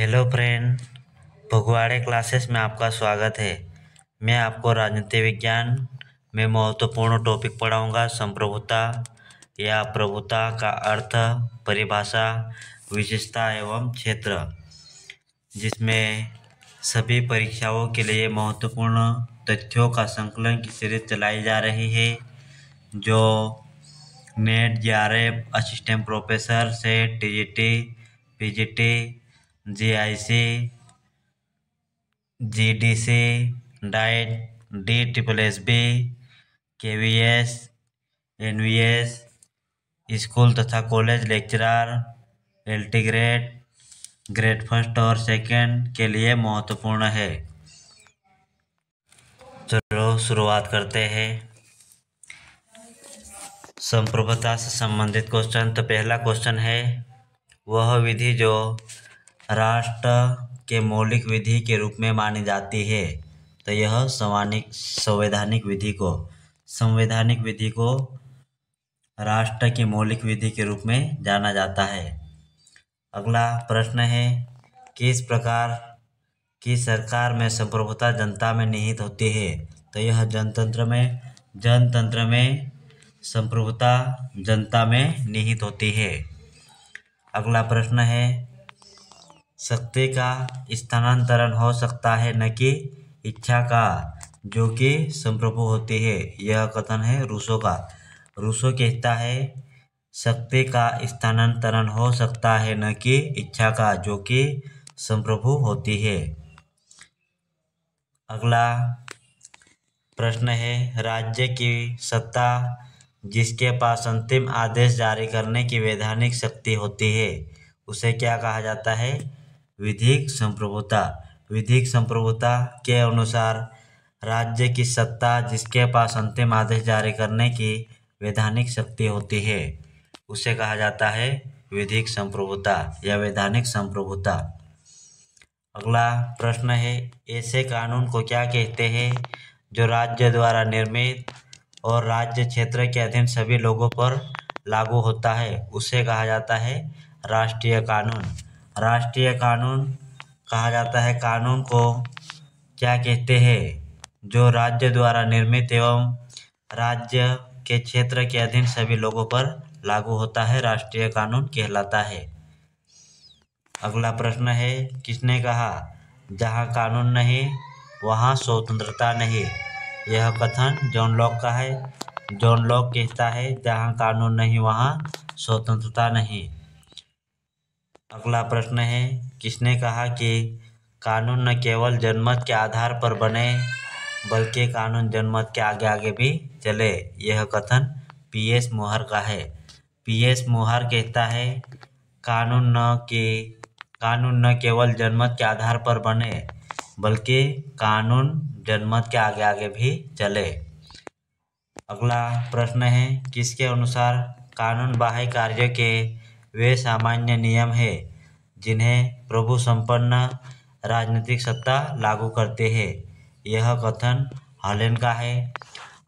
Hello friend, फगवाड़े classes में आपका स्वागत है। मैं आपको राजनीति विज्ञान में महत्वपूर्ण टॉपिक पढ़ाऊंगा। संप्रभुता या प्रभुता का अर्थ, परिभाषा, विशेषता एवं क्षेत्र, जिसमें सभी परीक्षाओं के लिए महत्वपूर्ण तथ्यों का संकलन की सीरीज चलाई जा रही है, जो नेट, जेआरएफ, असिस्टेंट प्रोफेसर से TGT, PGT, GIC, GDC, DIET, DSSB, KVS, NVS, school तथा college lecturer, LT grade, grade first और सेकंड के लिए महत्वपूर्ण है। चलो शुरुआत करते हैं। संप्रभुता से संबंधित क्वेश्चन। तो पहला क्वेश्चन है, वह विधि जो राष्ट्र के मौलिक विधि के रूप में मानी जाती है। तो यह संवैधानिक विधि को राष्ट्र की मौलिक विधि के रूप में जाना जाता है। अगला प्रश्न है, किस प्रकार की सरकार में संप्रभुता जनता में निहित होती है। तो यह जनतंत्र में संप्रभुता जनता में निहित होती है। अगला प्रश्न है, शक्ति का स्थानांतरण हो सकता है न कि इच्छा का, जो कि संप्रभु होती है। यह कथन है रूसो का। रूसो कहता है, शक्ति का स्थानांतरण हो सकता है न कि इच्छा का, जो कि संप्रभु होती है। अगला प्रश्न है, राज्य की सत्ता जिसके पास अंतिम आदेश जारी करने की वैधानिक शक्ति होती है, उसे क्या कहा जाता है। विधिक संप्रभुता। विधिक संप्रभुता के अनुसार राज्य की सत्ता जिसके पास अंतिम आदेश जारी करने की वैधानिक शक्ति होती है, उसे कहा जाता है विधिक संप्रभुता या वैधानिक संप्रभुता। अगला प्रश्न है, ऐसे कानून को क्या कहते हैं जो राज्य द्वारा निर्मित और राज्य क्षेत्र के अधीन सभी लोगों पर लागू होता है, उसे कहा जाता है राष्ट्रीय कानून। राष्ट्रीय कानून कहा जाता है कानून को क्या कहते हैं जो राज्य द्वारा निर्मित एवं राज्य के क्षेत्र के अधीन सभी लोगों पर लागू होता है, राष्ट्रीय कानून कहलाता है। अगला प्रश्न है, किसने कहा, जहाँ कानून नहीं वहाँ स्वतंत्रता नहीं। यह कथन जॉन लॉक का है। जॉन लॉक कहता है, जहाँ कानून नहीं वहाँ स्वतंत्रता नहीं। अगला प्रश्न है, किसने कहा कि कानून न केवल जनमत के आधार पर बने बल्कि कानून जनमत के आगे आगे भी चले। यह कथन पीएस मोहर का है। पीएस मोहर कहता है, कानून न केवल जनमत के आधार पर बने बल्कि कानून जनमत के आगे आगे भी चले। अगला प्रश्न है, किसके अनुसार कानून बाह्य कार्यों के वे सामान्य नियम है जिन्हें प्रभु संपन्न राजनीतिक सत्ता लागू करते हैं। यह कथन हॉलेन का है।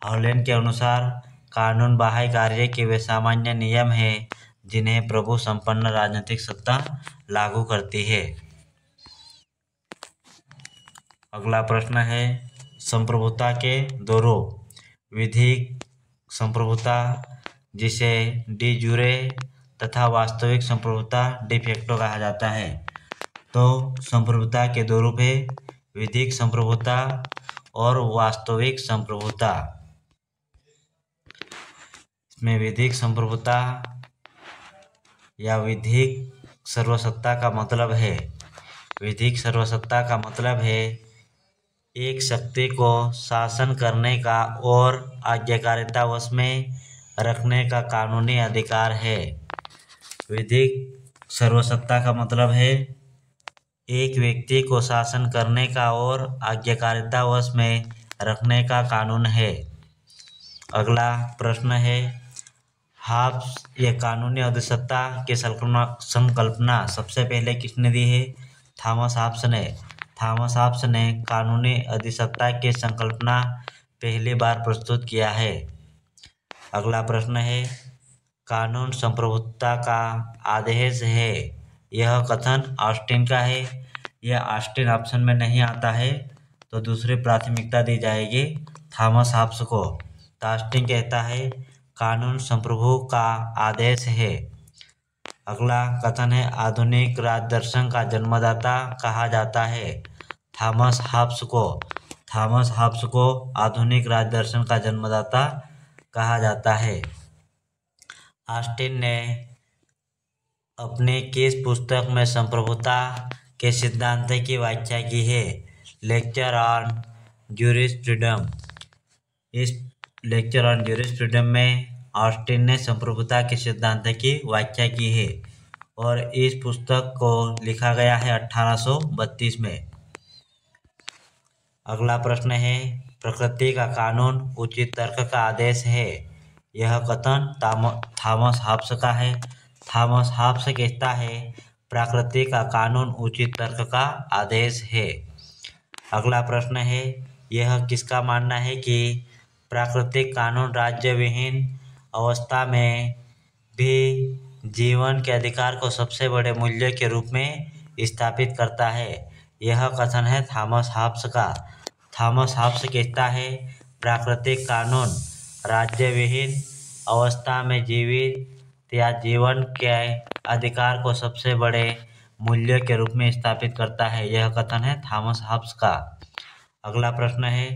हॉलेन के अनुसार कानून बाह्य कार्य के वे सामान्य नियम है जिन्हें प्रभु संपन्न राजनीतिक सत्ता लागू करती है। अगला प्रश्न है, संप्रभुता के दो रूप। विधिक संप्रभुता जिसे डी जूरे तथा वास्तविक संप्रभुता डी फैक्टो कहा जाता है। तो संप्रभुता के दो रूप है, विधिक संप्रभुता और वास्तविक संप्रभुता। इसमें विधिक संप्रभुता या विधिक सर्वसत्ता का मतलब है, विधिक सर्वसत्ता का मतलब है एक शक्ति को शासन करने का और आज्ञाकारिता वश में रखने का कानूनी अधिकार है। विधिक सर्वसत्ता का मतलब है एक व्यक्ति को शासन करने का और आज्ञाकारिता वश में रखने का कानून है। अगला प्रश्न है, हाब्स यह कानूनी अधिसत्ता की संकल्पना सबसे पहले किसने दी है। थॉमस हाब्स ने। थॉमस हाब्स ने कानूनी अधिसत्ता की संकल्पना पहली बार प्रस्तुत किया है। अगला प्रश्न है, कानून संप्रभुता का आदेश है यह कथन ऑस्टिन का है। यह ऑस्टिन ऑप्शन में नहीं आता है तो दूसरी प्राथमिकता दी जाएगी थॉमस हॉब्स को। तो ऑस्टिन कहता है कानून संप्रभु का आदेश है। अगला कथन है आधुनिक राजदर्शन का जन्मदाता कहा जाता है थॉमस हॉब्स को। थॉमस हॉब्स को आधुनिक राजदर्शन का जन्मदाता कहा जाता है। ऑस्टिन ने अपनी किस पुस्तक में संप्रभुता के सिद्धांत की व्याख्या की है? Lecture on jurisprudence. इस लेक्चर ऑन ज्यूरिस्प्रूडेंस में ऑस्टिन ने संप्रभुता के सिद्धांत की व्याख्या की है और इस पुस्तक को लिखा गया है 1832 में। अगला प्रश्न है प्रकृति का कानून उचित तर्क का आदेश है। यह कथन थॉमस हॉब्स का है। थॉमस हॉब्स कहता है प्रकृति का कानून उचित तर्क का आदेश है। अगला प्रश्न है यह किसका मानना है कि प्राकृतिक कानून राज्य विहीन अवस्था में भी जीवन के अधिकार को सबसे बड़े मूल्य के रूप में स्थापित करता है? यह कथन है थॉमस हॉब्स का। थॉमस हॉब्स कहता है प्राकृतिक कानून राज्य विहीन अवस्था में जीवित या जीवन के अधिकार को सबसे बड़े मूल्य के रूप में स्थापित करता है। यह कथन है थॉमस हॉब्स का। अगला प्रश्न है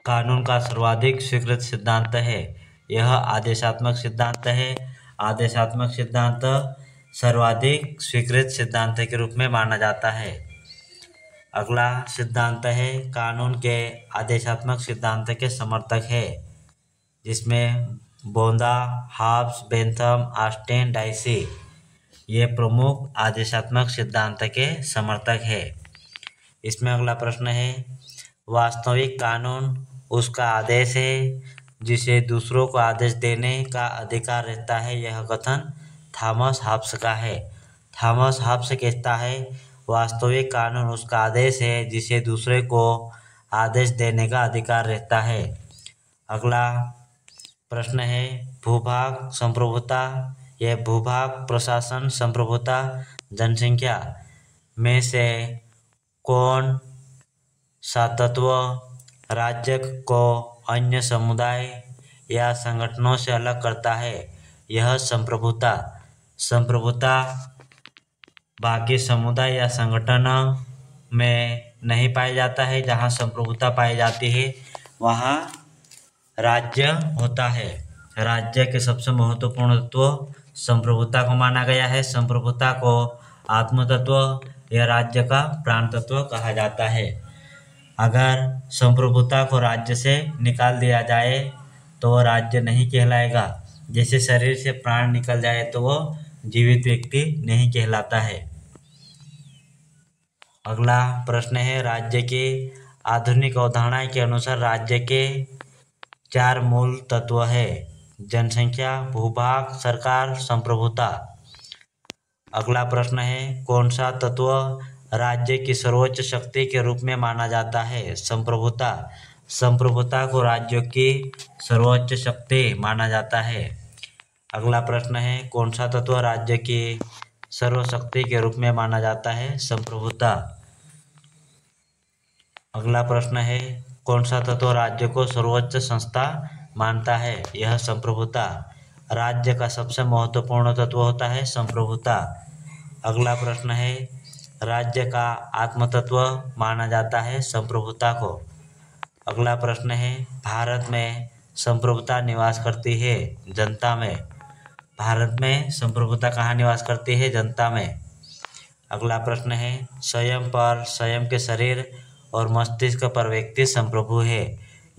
कानून का सर्वाधिक स्वीकृत सिद्धांत है। यह आदेशात्मक सिद्धांत है। आदेशात्मक सिद्धांत सर्वाधिक स्वीकृत सिद्धांत के रूप में माना जाता है। अगला सिद्धांत है कानून के आदेशात्मक सिद्धांत के समर्थक है, जिसमें बोंदा, हॉब्स, बेंथम, ऑस्टिन, डाइसी ये प्रमुख आदेशात्मक सिद्धांत के समर्थक है। इसमें अगला प्रश्न है वास्तविक कानून उसका आदेश है जिसे दूसरों को आदेश देने का अधिकार रहता है। यह कथन थॉमस हॉब्स का है। थॉमस हॉब्स कहता है वास्तविक कानून उसका आदेश है जिसे दूसरे को आदेश देने का अधिकार रहता है। अगला प्रश्न है भूभाग संप्रभुता यह भूभाग प्रशासन संप्रभुता जनसंख्या में से कौन सा तत्व राज्य को अन्य समुदाय या संगठनों से अलग करता है? यह संप्रभुता। संप्रभुता बाकी समुदाय या संगठन में नहीं पाया जाता है। जहाँ संप्रभुता पाई जाती है वहाँ राज्य होता है। राज्य के सबसे महत्वपूर्ण तत्व संप्रभुता को माना गया है। संप्रभुता को आत्म तत्व या राज्य का प्राण तत्व कहा जाता है। अगर संप्रभुता को राज्य से निकाल दिया जाए तो वो राज्य नहीं कहलाएगा। जैसे शरीर से प्राण निकल जाए तो वो जीवित व्यक्ति नहीं कहलाता है। अगला प्रश्न है राज्य की आधुनिक अवधारणा के अनुसार राज्य के 4 मूल तत्व है जनसंख्या, भूभाग, सरकार, संप्रभुता। अगला प्रश्न है कौन सा तत्व राज्य की सर्वोच्च शक्ति के रूप में माना जाता है? संप्रभुता। संप्रभुता को राज्यों की सर्वोच्च शक्ति माना जाता है। अगला प्रश्न है कौन सा तत्व राज्य की सर्वशक्ति के रूप में माना जाता है? संप्रभुता। अगला प्रश्न है कौन सा तत्व राज्य को सर्वोच्च संस्था मानता है? यह संप्रभुता। राज्य का सबसे महत्वपूर्ण तत्व होता है संप्रभुता। अगला प्रश्न है राज्य का आत्मतत्व माना जाता है संप्रभुता को। अगला प्रश्न है भारत में संप्रभुता निवास करती है जनता में। भारत में संप्रभुता कहाँ निवास करती है? जनता में। अगला प्रश्न है स्वयं पर, स्वयं के शरीर और मस्तिष्क पर व्यक्ति संप्रभु है।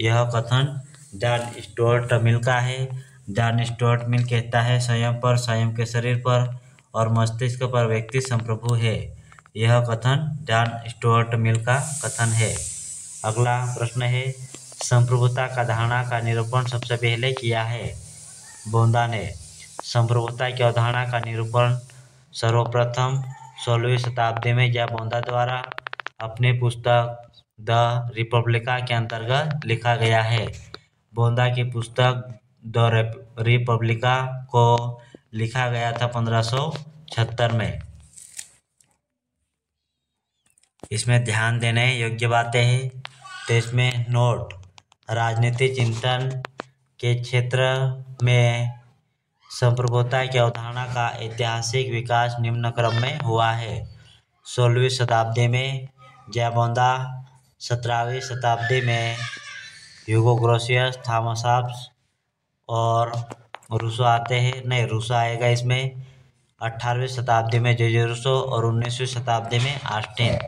यह कथन जॉन स्टुअर्ट मिल का है। जॉन स्टुअर्ट मिल कहता है स्वयं पर, स्वयं के शरीर पर और मस्तिष्क पर व्यक्ति संप्रभु है। यह कथन जॉन स्टुअर्ट मिल का कथन है। अगला प्रश्न है संप्रभुता का धारणा का निरूपण सबसे पहले किया है? बोंदा ने। संप्रभुता की अवधारणा का निरूपण सर्वप्रथम 16वीं शताब्दी में या बोंदा द्वारा अपनी पुस्तक द रिपब्लिका के अंतर्गत लिखा गया है। बोंदा की पुस्तक द रिपब्लिका को लिखा गया था 1976 में। इसमें ध्यान देने योग्य बातें हैं। तो इसमें नोट, राजनीति चिंतन के क्षेत्र में संप्रभुता की अवधारणा का ऐतिहासिक विकास निम्न क्रम में हुआ है। 16वीं शताब्दी में गियबोंदा, 17वीं शताब्दी में ह्यूगो ग्रोसियस, थॉमस हॉब्स और रूसो आते हैं। नहीं, रूसो आएगा इसमें। 18वीं शताब्दी में जे रूसो और 19वीं शताब्दी में ऑस्टिन।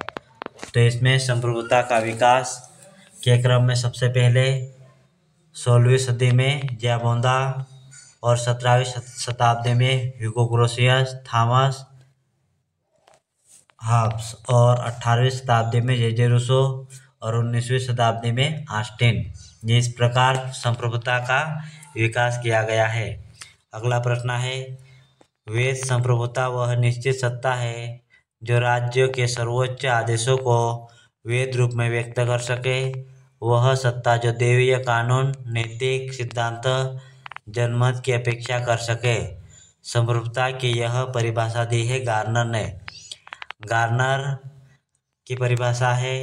तो इसमें संप्रभुता का विकास के क्रम में सबसे पहले 16वीं सदी में गियबोंदा और 17वीं शताब्दी में ह्यूगो ग्रोसियस, थॉमस हॉब्स और 18वीं शताब्दी में जे रूसो और 19वीं शताब्दी में ऑस्टिन। इस प्रकार संप्रभुता का विकास किया गया है। अगला प्रश्न है, वेद संप्रभुता वह निश्चित सत्ता है जो राज्यों के सर्वोच्च आदेशों को वेद रूप में व्यक्त कर सके। वह सत्ता जो दैवीय कानून, नैतिक सिद्धांत, जनमत की अपेक्षा कर सके। संप्रभुता की यह परिभाषा दी है गार्नर ने। गार्नर की परिभाषा है,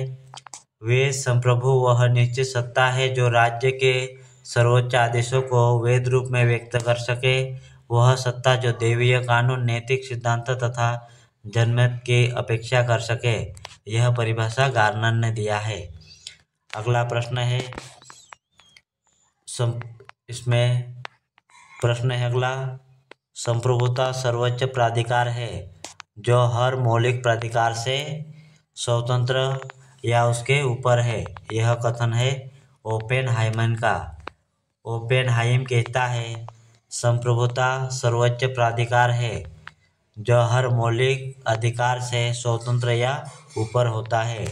वेद संप्रभु वह निश्चित सत्ता है जो राज्य के सर्वोच्च आदेशों को वेद रूप में व्यक्त कर सके। वह सत्ता जो दैवीय कानून, नैतिक सिद्धांत तथा जनमत की अपेक्षा कर सके। यह परिभाषा गार्नर ने दिया है। अगला प्रश्न है, इसमें प्रश्न है अगला, संप्रभुता सर्वोच्च प्राधिकार है जो हर मौलिक प्राधिकार से स्वतंत्र या उसके ऊपर है। यह कथन है ओपेनहाइमर का। ओपेनहाइम कहता है, संप्रभुता सर्वोच्च प्राधिकार है जो हर मौलिक अधिकार से स्वतंत्र या ऊपर होता है।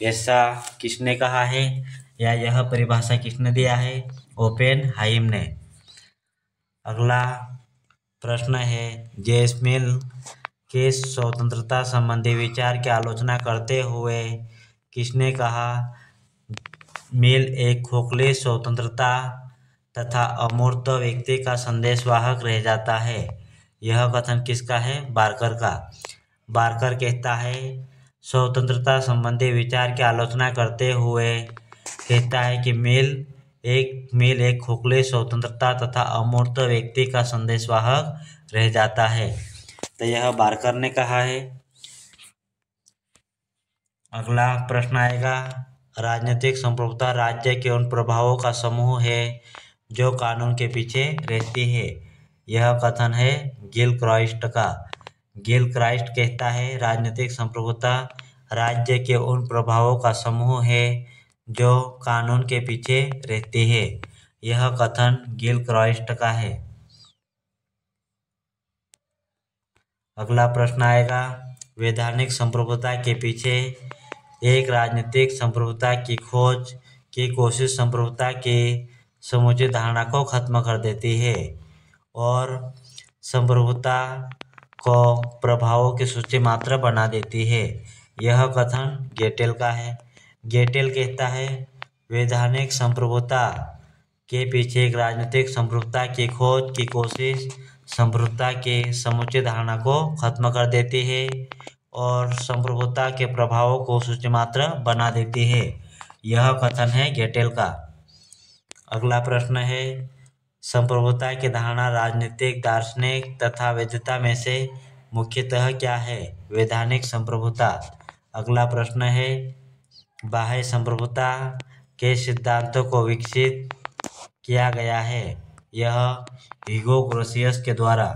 ऐसा किसने कहा है या यह परिभाषा किसने दिया है? ओपेनहाइम ने। अगला प्रश्न है, जेम्स मिल के स्वतंत्रता संबंधी विचार की आलोचना करते हुए किसने कहा, मिल एक खोखली स्वतंत्रता तथा अमूर्त व्यक्ति का संदेशवाहक रह जाता है। यह कथन किसका है? बार्कर का। बार्कर कहता है, स्वतंत्रता संबंधी विचार की आलोचना करते हुए कहता है कि मिल एक खोखले स्वतंत्रता तथा अमूर्त व्यक्ति का संदेशवाहक रह जाता है। तो यह बार्कर ने कहा है। अगला प्रश्न आएगा, राजनीतिक संप्रभुता राज्य के उन प्रभावों का समूह है जो कानून के पीछे रहती है। यह कथन है गिलक्राइस्ट का। गिलक्राइस्ट कहता है, राजनीतिक संप्रभुता राज्य के उन प्रभावों का समूह है जो कानून के पीछे रहती है। यह कथन गिलक्राइस्ट का है। अगला प्रश्न आएगा, वैधानिक संप्रभुता के पीछे एक राजनीतिक संप्रभुता की खोज की कोशिश संप्रभुता की समुचित धारणा को खत्म कर देती है और संप्रभुता को प्रभावों की सूची मात्र बना देती है। यह कथन गेटेल का है। गेटेल कहता है, वैधानिक संप्रभुता के पीछे एक राजनीतिक संप्रभुता की खोज की कोशिश संप्रभुता की समुचित धारणा को खत्म कर देती है और संप्रभुता के प्रभावों को सूची मात्र बना देती है। यह कथन है गेटेल का। अगला प्रश्न है, संप्रभुता की धारणा राजनीतिक, दार्शनिक तथा वैधता में से मुख्यतः क्या है? वैधानिक संप्रभुता। अगला प्रश्न है, बाह्य संप्रभुता के सिद्धांतों को विकसित किया गया है। यह ह्यूगो ग्रोसियस के द्वारा।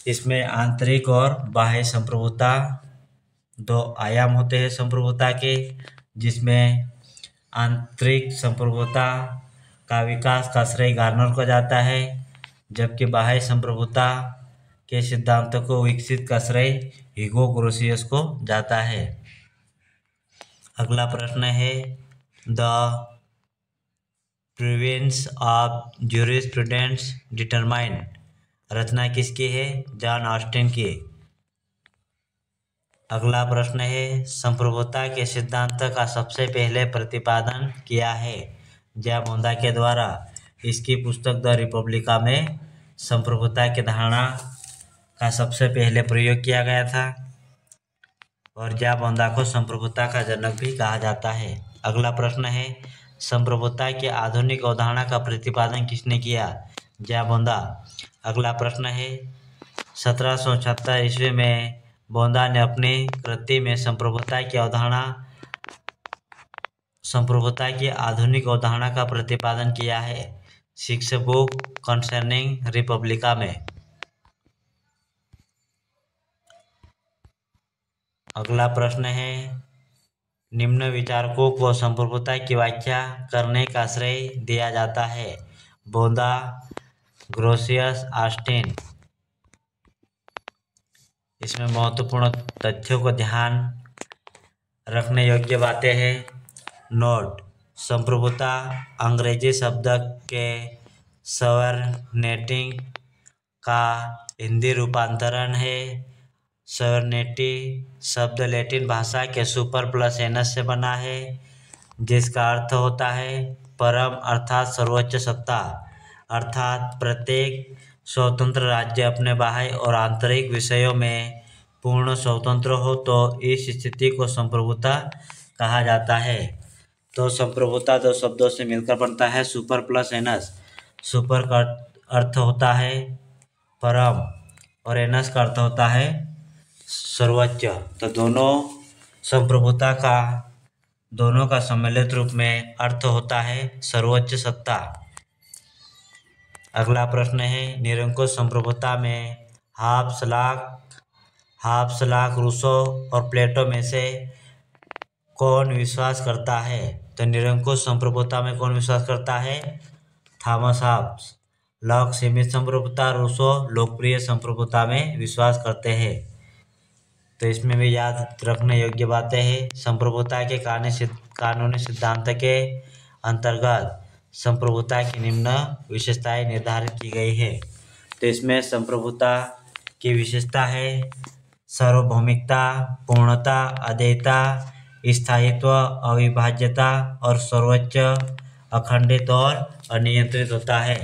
इसमें आंतरिक और बाह्य संप्रभुता दो आयाम होते हैं संप्रभुता के, जिसमें आंतरिक संप्रभुता का विकास का श्रेय गार्नर को जाता है, जबकि बाह्य संप्रभुता के सिद्धांतों को विकसित का श्रेय ह्यूगो ग्रोसियस को जाता है। अगला प्रश्न है, द प्रिवेंस ऑफ ज्यूरिस्प्रूडेंस डिटरमाइन रचना किसकी है? जॉन ऑस्टिन की। अगला प्रश्न है, संप्रभुता के सिद्धांत का सबसे पहले प्रतिपादन किया है गियबोंदा के द्वारा। इसकी पुस्तक द रिपब्लिका में संप्रभुता की धारणा का सबसे पहले प्रयोग किया गया था और जाबोंदा को संप्रभुता का जनक भी कहा जाता है। अगला प्रश्न है, संप्रभुता की आधुनिक अवधारणा का प्रतिपादन किसने किया? जाबोंदा। अगला प्रश्न है, 1776 ईस्वी में बोंदा ने अपनी कृति में संप्रभुता की आधुनिक अवधारणा का प्रतिपादन किया है। 6 बुक कंसर्निंग रिपब्लिका में। अगला प्रश्न है, निम्न विचारकों को संप्रभुता की व्याख्या करने का श्रेय दिया जाता है? बोंदा, ग्रोसियस, ऑस्टिन। इसमें महत्वपूर्ण तथ्यों को ध्यान रखने योग्य बातें हैं। नोट, संप्रभुता अंग्रेजी शब्द के सॉवरनेटी का हिंदी रूपांतरण है। सॉवरनेटी शब्द लैटिन भाषा के सुपर प्लस एनस से बना है, जिसका अर्थ होता है परम अर्थात सर्वोच्च सत्ता, अर्थात प्रत्येक स्वतंत्र राज्य अपने बाह्य और आंतरिक विषयों में पूर्ण स्वतंत्र हो तो इस स्थिति को संप्रभुता कहा जाता है। तो संप्रभुता दो शब्दों से मिलकर बनता है, सुपर प्लस एनस। सुपर का अर्थ होता है परम और एनस का अर्थ होता है सर्वोच्च। तो दोनों का सम्मिलित रूप में अर्थ होता है सर्वोच्च सत्ता। अगला प्रश्न है, निरंकुश संप्रभुता में हाब्सबर्ग, रूसो और प्लेटो में से कौन विश्वास करता है? तो निरंकुश संप्रभुता में कौन विश्वास करता है? Thomas Hobbes. लॉक सीमित संप्रभुता, रूसो लोकप्रिय संप्रभुता में विश्वास करते हैं। तो इसमें भी याद रखने योग्य बातें हैं। संप्रभुता के कानूनी सिद्धांत के अंतर्गत संप्रभुता की निम्न विशेषताएं निर्धारित की गई है। तो इसमें संप्रभुता की विशेषता है सार्वभौमिकता, पूर्णता, अद्वैता, स्थायित्व, अविभाज्यता और सर्वोच्च, अखंडित और अनियंत्रित होता है।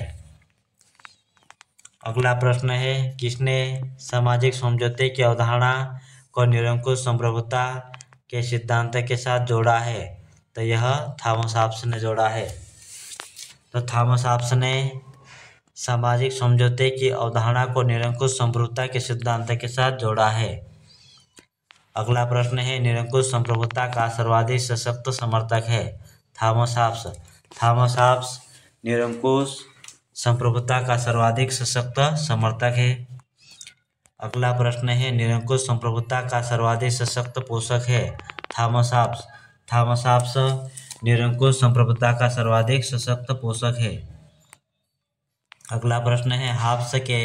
अगला प्रश्न है, किसने सामाजिक समझौते की अवधारणा को निरंकुश संप्रभुता के सिद्धांत के साथ जोड़ा है? तो यह थॉमस हॉब्स ने जोड़ा है। तो थॉमस हॉब्स ने सामाजिक समझौते की अवधारणा को निरंकुश संप्रभुता के सिद्धांत के साथ जोड़ा है। अगला प्रश्न है, निरंकुश संप्रभुता का सर्वाधिक सशक्त समर्थक है? थॉमस हॉब्स निरंकुश संप्रभुता का सर्वाधिक सशक्त समर्थक है। अगला प्रश्न है, निरंकुश संप्रभुता का सर्वाधिक सशक्त पोषक है? थॉमस हॉब्स निरंकुश संप्रभुता का सर्वाधिक सशक्त पोषक है। अगला प्रश्न है, हॉब्स के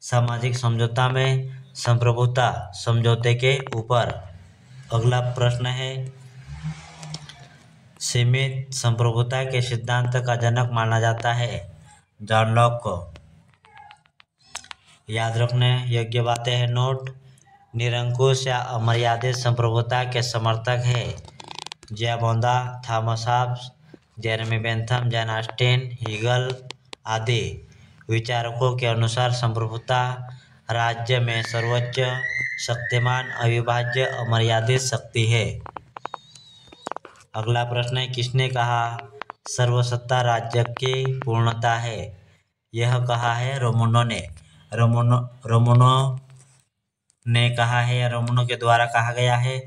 सामाजिक समझौता में संप्रभुता समझौते के ऊपर। अगला प्रश्न है, सीमित संप्रभुता के सिद्धांत का जनक माना जाता है? जॉन लॉक को। याद रखने योग्य बातें हैं। नोट, निरंकुश या अमर्यादित संप्रभुता के समर्थक है जाबोंदा, Thomas Hobbes, Jeremy Bentham, John Austin, Hegel आदि विचारकों के अनुसार संप्रभुता राज्य में सर्वोच्च, शक्तिमान, अविभाज्य, अमर्यादित शक्ति है। अगला प्रश्न है, किसने कहा सर्वसत्ता राज्य की पूर्णता है? यह कहा है रोमनो ने। रोमनो के द्वारा कहा गया है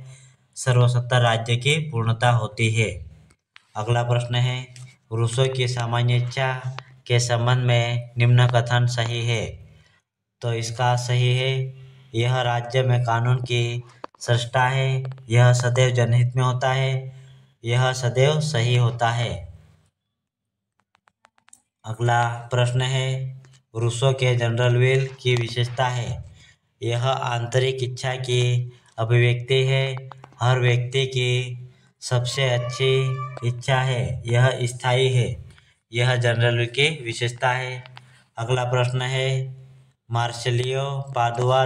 सर्वसत्ता राज्य की पूर्णता होती है। अगला प्रश्न है, रूसो की सामान्य इच्छा के संबंध में निम्न कथन सही है? तो इसका सही है, यह राज्य में कानून की सृष्टा है, यह सदैव जनहित में होता है, यह सदैव सही होता है। अगला प्रश्न है, रूसो के जनरल विल की विशेषता है? यह आंतरिक इच्छा की अभिव्यक्ति है, हर व्यक्ति की सबसे अच्छी इच्छा है, यह स्थायी है, यह जनरल विल की विशेषता है। अगला प्रश्न है, मार्सिलियो पादुआ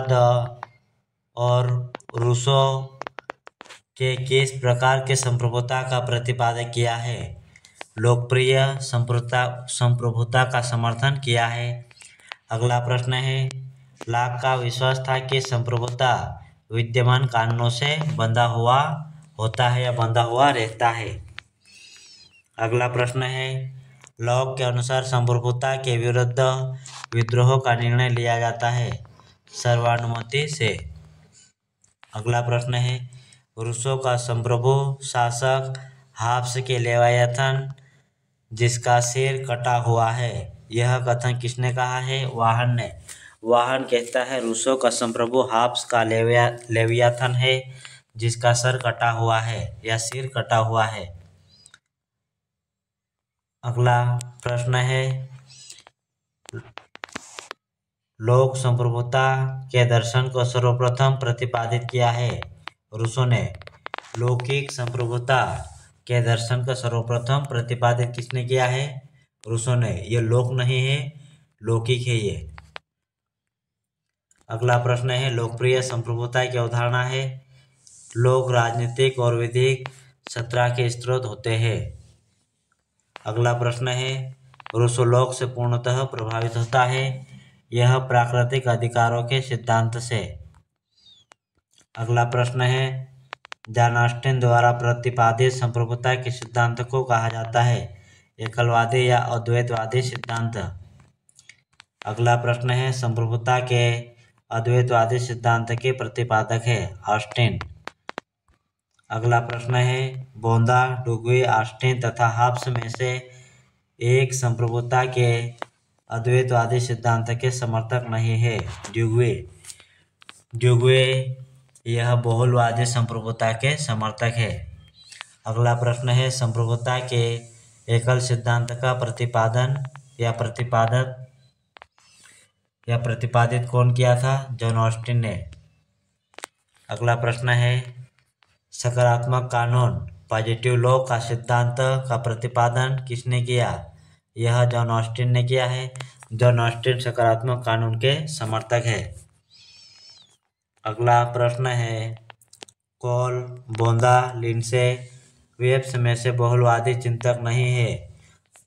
और रूसो के किस प्रकार के संप्रभुता का प्रतिपादन किया है? लोकप्रिय संप्रभुता का समर्थन किया है। अगला प्रश्न है, लाक का विश्वास था कि संप्रभुता विद्यमान कानूनों से बंधा हुआ होता है या बंधा हुआ रहता है। अगला प्रश्न है, लॉक के अनुसार संप्रभुता के विरुद्ध विद्रोह का निर्णय लिया जाता है सर्वानुमति से। अगला प्रश्न है, रूसों का संप्रभु शासक हाफ्स के लेवायथन जिसका सिर कटा हुआ है, यह कथन किसने कहा है? वाहन ने। वाहन कहता है रूसों का संप्रभु हाफ्स का लेवियाथन है जिसका सर कटा हुआ है या सिर कटा हुआ है। अगला प्रश्न है, लोक संप्रभुता के दर्शन को सर्वप्रथम प्रतिपादित किया है रूसों ने। लौकिक संप्रभुता के दर्शन को सर्वप्रथम प्रतिपादित किसने किया है? रूसों ने। ये लोक नहीं है, लौकिक है ये। अगला प्रश्न है, लोकप्रिय संप्रभुता की अवधारणा है लोक राजनीतिक और विधिक सत्ता के स्रोत होते हैं। अगला प्रश्न है, रूसो लोक से पूर्णतः प्रभावित होता है, यह प्राकृतिक अधिकारों के सिद्धांत से। अगला प्रश्न है, जॉन ऑस्टिन द्वारा प्रतिपादित संप्रभुता के सिद्धांत को कहा जाता है एकलवादी या अद्वैतवादी सिद्धांत। अगला प्रश्न है, संप्रभुता के अद्वैतवादी सिद्धांत के प्रतिपादक है ऑस्टिन। अगला प्रश्न है, बोंदा, डुग्वी, ऑस्टिन तथा हाब्स में से एक संप्रभुता के अद्वैतवादी सिद्धांत के समर्थक नहीं है। ड्यूग्वे यह बहुलवादी संप्रभुता के समर्थक है। अगला प्रश्न है, संप्रभुता के एकल सिद्धांत का प्रतिपादित कौन किया था? जॉन ऑस्टिन ने। अगला प्रश्न है, सकारात्मक कानून पॉजिटिव लॉ का सिद्धांत का प्रतिपादन किसने किया? यह जॉन ऑस्टिन ने किया है। जॉन ऑस्टिन सकारात्मक कानून के समर्थक है। अगला प्रश्न है, कॉल, बोंदा, लिंडसे वेब्स में से बहुलवादी चिंतक नहीं है।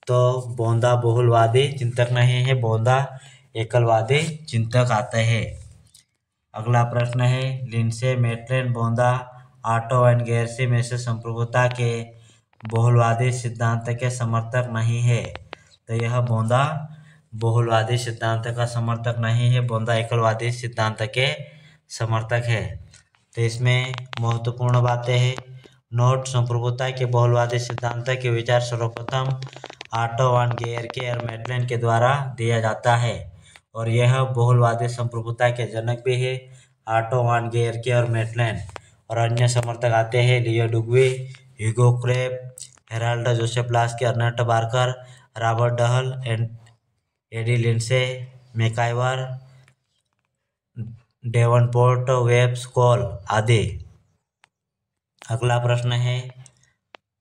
तो बोंदा बहुलवादी चिंतक नहीं है, बोंदा एकलवादी चिंतक आते हैं। अगला प्रश्न है, लिंडसे, मेटलेन, बोंदा, ऑटो एंड गेर्सी में से संप्रभुता के बहुलवादी सिद्धांत के समर्थक नहीं है। तो यह बोंदा बहुलवादी सिद्धांत का समर्थक नहीं है, बोंदा एकलवादी सिद्धांत के समर्थक है। तो इसमें महत्वपूर्ण बातें हैं। नोट, संप्रभुता के बहुलवादी सिद्धांत के विचार सर्वप्रथम ऑटो वान गेयरके और मेटलेन के द्वारा दिया जाता है और यह बहुलवादी संप्रभुता के जनक भी है, ऑटो वान गेयरके और मेटलेन। और अन्य समर्थक आते हैं Leo Duguit, Hugo Krabbe, Harold Joseph Laski, Ernest Barker, Robert Dahl, AD Lindsay, MacIver, Davenport, Webbs, Cole आदि। अगला प्रश्न है,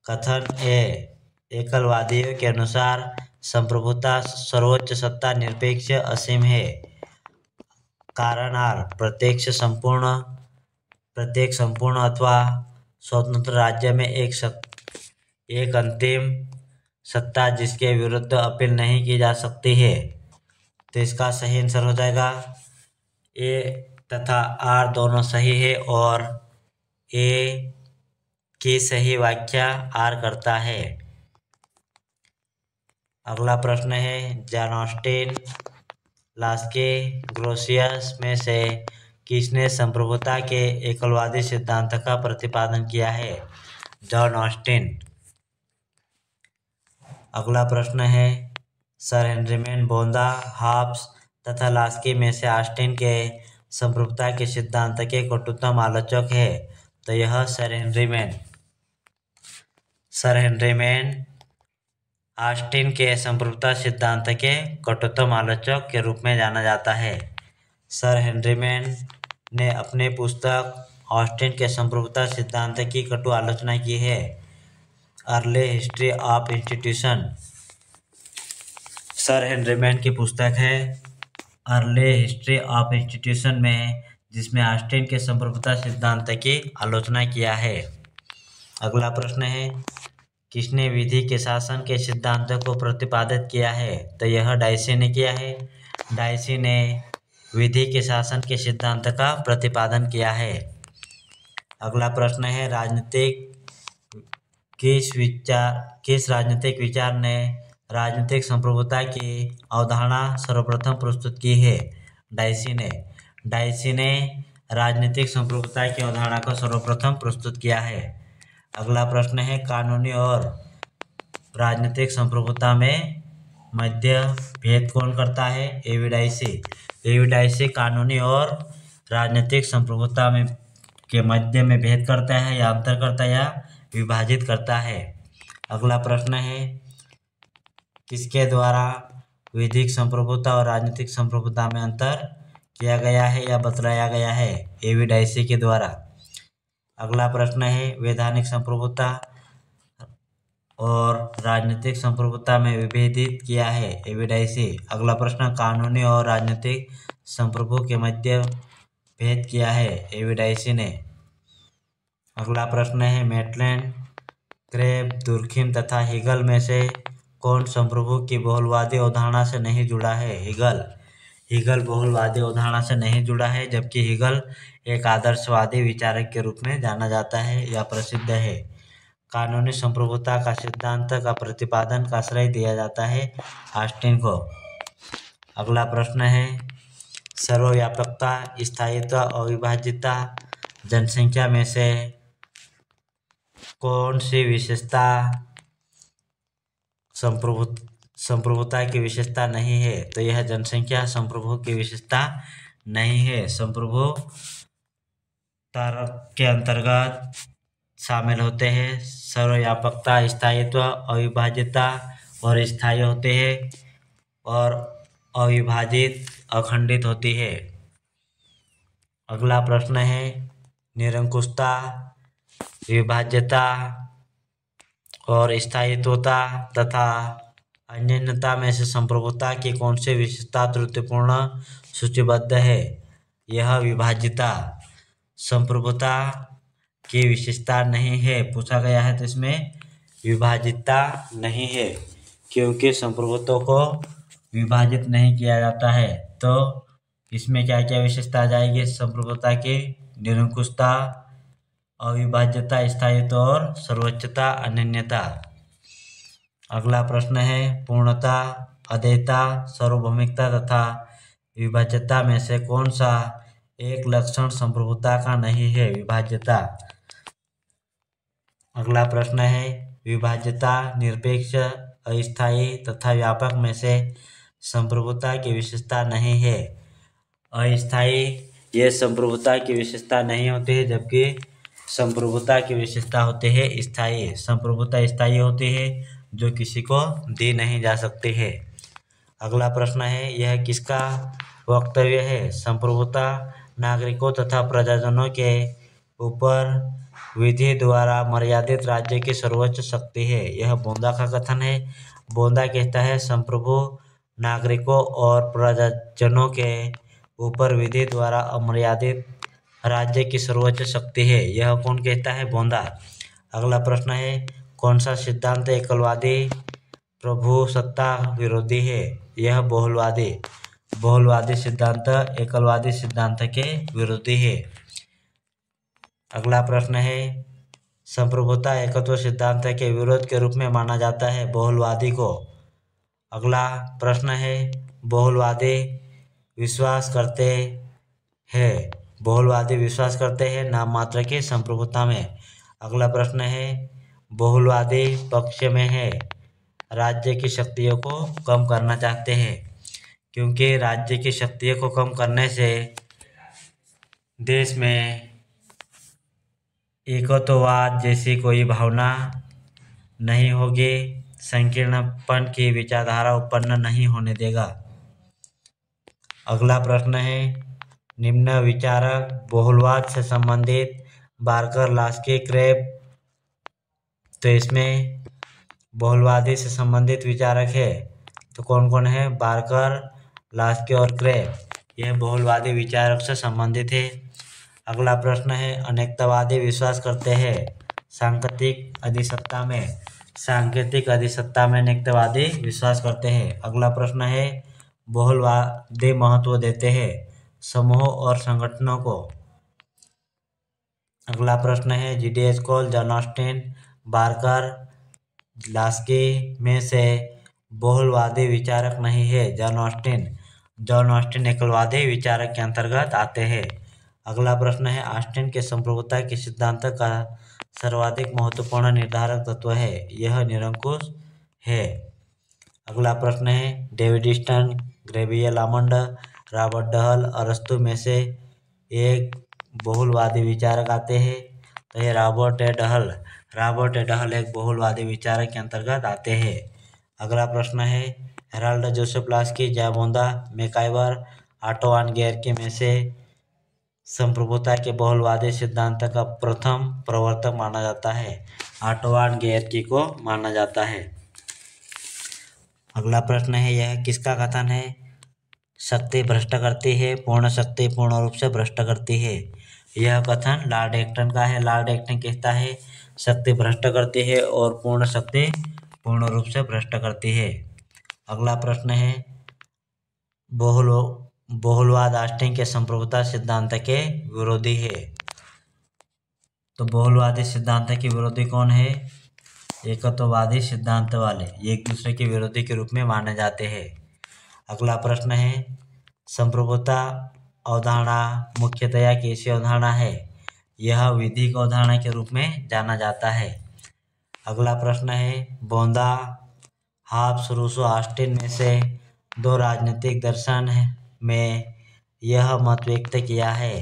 कथन ए, एकलवादियों के अनुसार संप्रभुता सर्वोच्च सत्ता निरपेक्ष असीम है। कारण आर, प्रत्येक संपूर्ण अथवा स्वतंत्र राज्य में एक अंतिम सत्ता जिसके विरुद्ध अपील नहीं की जा सकती है। तो इसका सही आंसर हो जाएगा ए तथा आर दोनों सही है और ए की सही व्याख्या आर करता है। अगला प्रश्न है, जॉन ऑस्टिन, लास्की, ग्रोसियस में से किसने संप्रभुता के एकलवादी सिद्धांत का प्रतिपादन किया है? John Austin. अगला प्रश्न है, सर हेनरी मैन, बोंदा, हाब्स तथा लास्की में से ऑस्टिन के संप्रभुता के सिद्धांत के कटुतम आलोचक है। तो यह सर हेनरी मैन ऑस्टिन के संप्रभुता सिद्धांत के कटुतम आलोचक के रूप में जाना जाता है। सर हेनरी मैन ने अपने पुस्तक ऑस्टिन के संप्रभुता सिद्धांत की कटु आलोचना की है। Early history of institution sir Henry man की पुस्तक है अर्ली हिस्ट्री ऑफ इंस्टीट्यूशन में, जिसमें ऑस्टिन के संप्रभुता सिद्धांत की आलोचना किया है। अगला प्रश्न है, किसने विधि के शासन के सिद्धांत को प्रतिपादित किया है? तो यह डाइसी ने किया है। डाइसी ने विधि के शासन के सिद्धांत का प्रतिपादन किया है। अगला प्रश्न है किस राजनीतिक विचार ने राजनीतिक संप्रभुता की अवधारणा सर्वप्रथम प्रस्तुत की है? डाइसी ने राजनीतिक संप्रभुता की अवधारणा को सर्वप्रथम प्रस्तुत किया है। अगला प्रश्न है कानूनी और राजनीतिक संप्रभुता में मध्य भेद कौन करता है? डाइसी कानूनी और राजनीतिक संप्रभुता में के मध्य में भेद करता है या अंतर करता है या विभाजित करता है। अगला प्रश्न है किसके द्वारा विधिक संप्रभुता और राजनीतिक संप्रभुता में अंतर किया गया है या बतलाया गया है? डाइसी के द्वारा। अगला प्रश्न है वैधानिक संप्रभुता और राजनीतिक संप्रभुता में विभेदित किया है? डाइसी। अगला प्रश्न कानूनी और राजनीतिक संप्रभु के मध्य भेद किया है? डाइसी ने। अगला प्रश्न है मेटलैंड, क्रेब, दुर्खिम तथा हीगल में से कौन संप्रभु की बहुलवादी अवधारणा से नहीं जुड़ा है? हीगल बहुलवादी अवधारणा से नहीं जुड़ा है, जबकि हीगल एक आदर्शवादी विचारक के रूप में जाना जाता है या प्रसिद्ध है। कानूनी संप्रभुता का सिद्धांत का प्रतिपादन का श्रेय दिया जाता है ऑस्टिन को। अगला प्रश्न है सर्वव्यापकता, स्थायित्व, अविभाज्यता, जनसंख्या में से कौन सी विशेषता संप्रभुता की विशेषता नहीं है? तो यह जनसंख्या संप्रभु की विशेषता नहीं है। संप्रभुता के अंतर्गत शामिल होते हैं सर्वव्यापकता, स्थायित्व, अविभाज्यता और स्थायी होते हैं और अविभाजित अखंडित होती है। अगला प्रश्न है निरंकुशता, विभाज्यता और स्थायित्वता तथा अनन्यता में से संप्रभुता की कौन सी विशेषता त्रुटिपूर्ण सूचीबद्ध है? यह विभाज्यता संप्रभुता की विशेषता नहीं है। पूछा गया है तो इसमें विभाजितता नहीं है, क्योंकि संप्रभुत्व को विभाजित नहीं किया जाता है। तो इसमें क्या क्या विशेषता आ जाएगी संप्रभुता की? निरंकुशता, अविभाज्यता, स्थायित्व और सर्वोच्चता, अनन्यता। अगला प्रश्न है पूर्णता, अद्वैता, सार्वभौमिकता तथा विभाज्यता में से कौन सा एक लक्षण संप्रभुता का नहीं है? विभाज्यता। अगला प्रश्न है विभाज्यता, निरपेक्ष, अस्थायी तथा व्यापक में से संप्रभुता की विशेषता नहीं है। अस्थायी ये संप्रभुता की विशेषता नहीं होती है, जबकि संप्रभुता की विशेषता होती है स्थायी। संप्रभुता स्थायी होती है जो किसी को दी नहीं जा सकती है। अगला प्रश्न है यह किसका वक्तव्य है? संप्रभुता नागरिकों तथा प्रजाजनों के ऊपर विधि द्वारा मर्यादित राज्य की सर्वोच्च शक्ति है। यह बोंदा का कथन है। बोंदा कहता है संप्रभु नागरिकों और प्रजाजनों के ऊपर विधि द्वारा अमर्यादित राज्य की सर्वोच्च शक्ति है। यह कौन कहता है? बोंदा। अगला प्रश्न है कौन सा सिद्धांत एकलवादी प्रभुसत्ता विरोधी है? यह बहुलवादी सिद्धांत एकलवादी सिद्धांत के विरोधी है। अगला प्रश्न है संप्रभुता एकत्व सिद्धांत के विरोध के रूप में माना जाता है बहुलवादी को। अगला प्रश्न है बहुलवादी विश्वास करते हैं नाम मात्र की संप्रभुता में। अगला प्रश्न है बहुलवादी पक्ष में है, राज्य की शक्तियों को कम करना चाहते हैं, क्योंकि राज्य की शक्तियों को कम करने से देश में एकत्ववाद जैसी कोई भावना नहीं होगी, संकीर्णपन की विचारधारा उत्पन्न नहीं होने देगा। अगला प्रश्न है निम्न विचारक बहुलवाद से संबंधित बार्कर, लास्की, क्रेब। तो इसमें बहुलवादी से संबंधित विचारक है तो कौन कौन है? बार्कर, लास्की और क्रेब। यह बहुलवादी विचारक से संबंधित है। अगला प्रश्न है अनेकतावादी विश्वास करते हैं सांकेतिक अधिसत्ता में अनेकतावादी विश्वास करते हैं। अगला प्रश्न है बहुलवादी महत्व देते हैं समूहों और संगठनों को। अगला प्रश्न है जीडीएच कोल, जॉन ऑस्टिन, बार्कर, लास्की में से बहुलवादी विचारक नहीं है। जॉन ऑस्टिन एकलवादी विचारक के अंतर्गत आते हैं। अगला प्रश्न है ऑस्टिन के संप्रभुता के सिद्धांत का सर्वाधिक महत्वपूर्ण निर्धारक तत्व है। यह निरंकुश है। अगला प्रश्न है David Easton, Gabriel Almond, Robert Dahl, अरस्तु में से एक बहुलवादी विचारक आते हैं। तो ये रॉबर्ट ए डहल एक बहुलवादी विचारक के अंतर्गत आते हैं। अगला प्रश्न है हेराल्ड जोसेफ लास्की, जाबोंदा, मैकाइवर, ऑटो वान गेरके में से संप्रभुता के बहुलवादी सिद्धांत का प्रथम प्रवर्तक माना जाता है। ऑटो वान गेरके को माना जाता है। अगला प्रश्न है यह किसका कथन है? शक्ति भ्रष्ट करती है, पूर्ण शक्ति पूर्ण रूप से भ्रष्ट करती है। यह कथन लॉर्ड एक्टन का है। लॉर्ड एक्टन कहता है शक्ति भ्रष्ट करती है और पूर्ण शक्ति पूर्ण रूप से भ्रष्ट करती है। अगला प्रश्न है बहुलवाद ऑस्टिन के संप्रभुता सिद्धांत के विरोधी है। तो बहुलवादी सिद्धांत के विरोधी कौन है? एकत्ववादी सिद्धांत वाले, ये एक दूसरे के विरोधी के रूप में माने जाते हैं। अगला प्रश्न है संप्रभुता अवधारणा मुख्यतया कैसी अवधारणा है? यह विधिक अवधारणा के रूप में जाना जाता है। अगला प्रश्न है बोंदा, हाब्स, रूसो, ऑस्टिन में से दो राजनीतिक दर्शन में यह मत व्यक्त किया है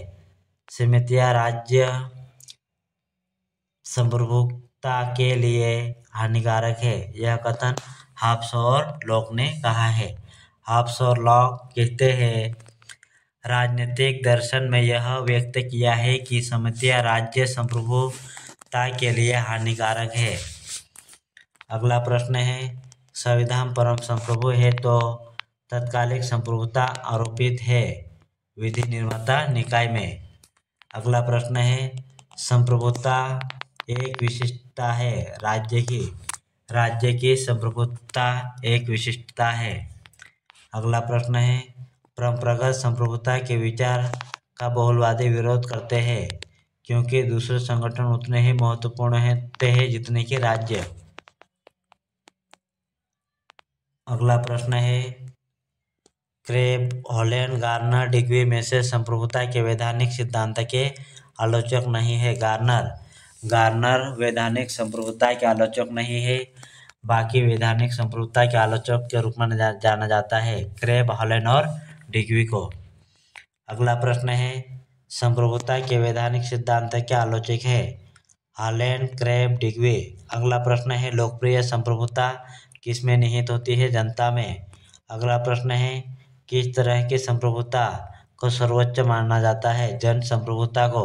समितियां राज्य संप्रभुता के लिए हानिकारक है। यह कथन हाब्स और लॉक ने कहा है। हाब्स और लॉक कहते हैं राजनीतिक दर्शन में यह व्यक्त किया है कि समितियां राज्य संप्रभुता के लिए हानिकारक है। अगला प्रश्न है संविधान परम संप्रभु है तो तत्कालिक संप्रभुता आरोपित है विधि निर्माता निकाय में। अगला प्रश्न है संप्रभुता एक विशिष्टता है राज्य की संप्रभुता एक विशिष्टता है। अगला प्रश्न है परंपरागत संप्रभुता के विचार का बहुलवादी विरोध करते हैं क्योंकि दूसरे संगठन उतने ही महत्वपूर्ण होते हैं जितने कि राज्य। अगला प्रश्न है क्रेब, हॉलैंड, गार्नर, डिग्वी में से संप्रभुता के वैधानिक सिद्धांत के आलोचक नहीं है। गार्नर वैधानिक संप्रभुता के आलोचक नहीं है, बाकी वैधानिक संप्रभुता के आलोचक के रूप में जाना जाता है क्रेब, हॉलैंड और डिग्वी को। अगला प्रश्न है संप्रभुता के वैधानिक सिद्धांत के आलोचक है हॉलैंड, क्रेब, डिग्वी। अगला प्रश्न है लोकप्रिय संप्रभुता किसमें निहित होती है? जनता में। अगला प्रश्न है किस तरह की संप्रभुता को सर्वोच्च माना जाता है? जन संप्रभुता को।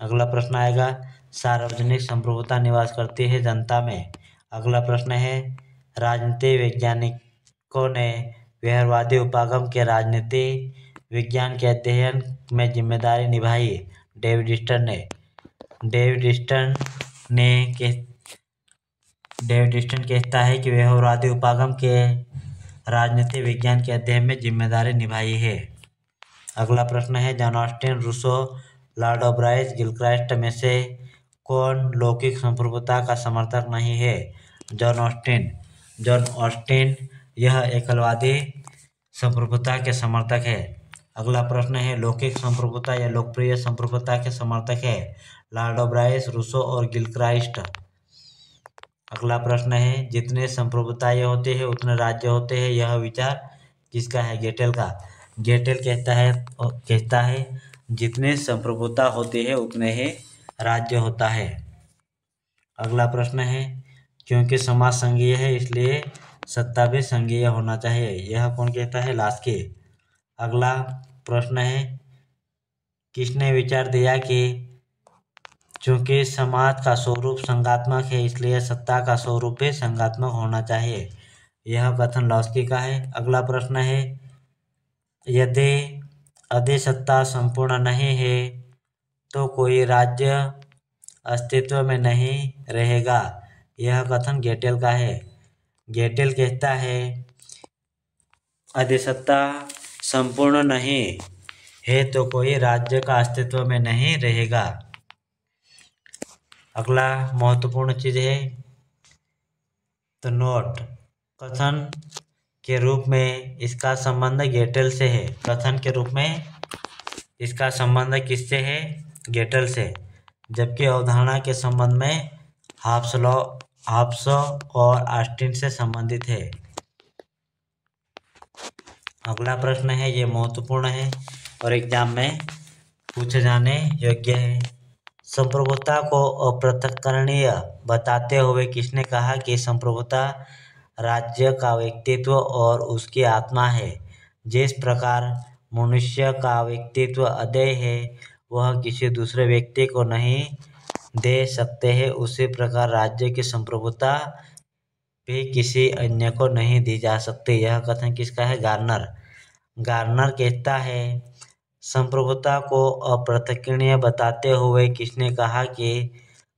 अगला प्रश्न आएगा सार्वजनिक संप्रभुता निवास करती है जनता में। अगला प्रश्न है राजनीति वैज्ञानिकों ने व्यवहारवादी उपागम के राजनीति विज्ञान के अध्ययन में जिम्मेदारी निभाई डेविड ईस्टन कहता है कि व्यवहारवादी उपागम के राजनीति विज्ञान के अध्ययन में जिम्मेदारी निभाई है। अगला प्रश्न है जॉन ऑस्टिन, रूसो, लॉर्ड ऑब्राइज, गिलक्राइस्ट में से कौन लौकिक संप्रभुता का समर्थक नहीं है? जॉन ऑस्टिन यह एकलवादी संप्रभुता के समर्थक है। अगला प्रश्न है लौकिक संप्रभुता या लोकप्रिय संप्रभुता के समर्थक है लॉर्ड ऑब्राइज, रूसो और गिलक्राइस्ट। अगला प्रश्न है जितने संप्रभुताएं होते हैं उतने राज्य होते हैं, यह विचार किसका है? गेटेल का। गेटेल कहता है जितने संप्रभुता होते हैं उतने ही राज्य होता है। अगला प्रश्न है क्योंकि समाज संघीय है इसलिए सत्ता भी संघीय होना चाहिए, यह कौन कहता है? लास्की। अगला प्रश्न है किसने विचार दिया कि चूंकि समाज का स्वरूप संघात्मक है इसलिए सत्ता का स्वरूप भी संघात्मक होना चाहिए, यह कथन लास्की का है। अगला प्रश्न है यदि अधिसत्ता संपूर्ण नहीं है तो कोई राज्य अस्तित्व में नहीं रहेगा, यह कथन गेटेल का है। गेटेल कहता है अधिसत्ता संपूर्ण नहीं है तो कोई राज्य का अस्तित्व में नहीं रहेगा। अगला महत्वपूर्ण चीज है तो नोट। कथन के रूप में इसका संबंध गेटल से है। कथन के रूप में इसका संबंध किससे है? गेटल से। जबकि अवधारणा के संबंध में हॉब्स और ऑस्टिन से संबंधित है। अगला प्रश्न है, ये महत्वपूर्ण है और एग्जाम में पूछे जाने योग्य है। संप्रभुता को अपृथक्करणीय बताते हुए किसने कहा कि संप्रभुता राज्य का व्यक्तित्व और उसकी आत्मा है? जिस प्रकार मनुष्य का व्यक्तित्व अदेय है, वह किसी दूसरे व्यक्ति को नहीं दे सकते हैं, उसी प्रकार राज्य की संप्रभुता भी किसी अन्य को नहीं दी जा सकती। यह कथन किसका है? गार्नर। गार्नर कहता है, संप्रभुता को अपृथक्करणीय बताते हुए किसने कहा कि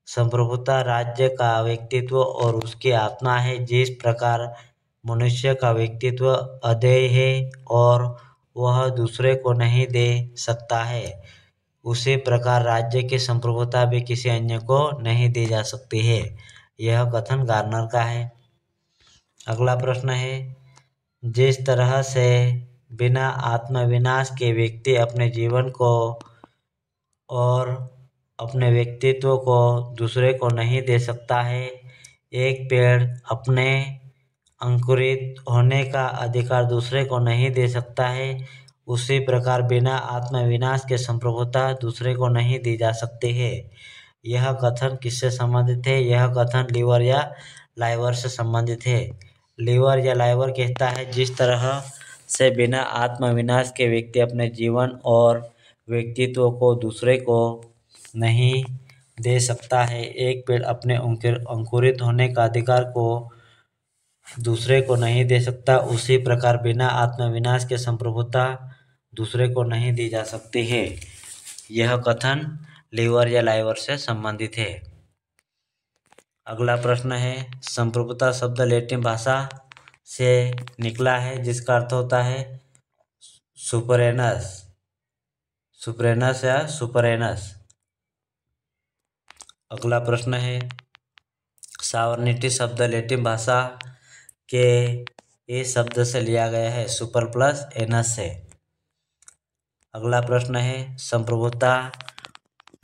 संप्रभुता राज्य का व्यक्तित्व और उसकी आत्मा है। जिस प्रकार मनुष्य का व्यक्तित्व अदेय है और वह दूसरे को नहीं दे सकता है, उसी प्रकार राज्य की संप्रभुता भी किसी अन्य को नहीं दी जा सकती है। यह कथन गार्नर का है। अगला प्रश्न है, जिस तरह से बिना आत्मविनाश के व्यक्ति अपने जीवन को और अपने व्यक्तित्व को दूसरे को नहीं दे सकता है, एक पेड़ अपने अंकुरित होने का अधिकार दूसरे को नहीं दे सकता है, उसी प्रकार बिना आत्मविनाश के संप्रभुता दूसरे को नहीं दी जा सकती है। यह कथन किससे संबंधित है? यह कथन लीवर या लाइवर से संबंधित है। लीवर या लाइवर कहता है, जिस तरह से बिना आत्मविनाश के व्यक्ति अपने जीवन और व्यक्तित्व को दूसरे को नहीं दे सकता है, एक पेड़ अपने अंकुरित होने का अधिकार को दूसरे को नहीं दे सकता, उसी प्रकार बिना आत्मविनाश के संप्रभुता दूसरे को नहीं दी जा सकती है। यह कथन लीवर या लाइवर से संबंधित है। अगला प्रश्न है, संप्रभुता शब्द लैटिन भाषा से निकला है जिसका अर्थ होता है सुपरेनस। सुपरेनस या सुपरेनस। अगला प्रश्न है, सावर्निटी शब्द लैटिन भाषा के इस शब्द से लिया गया है, सुपर प्लस एनस से। अगला प्रश्न है, संप्रभुता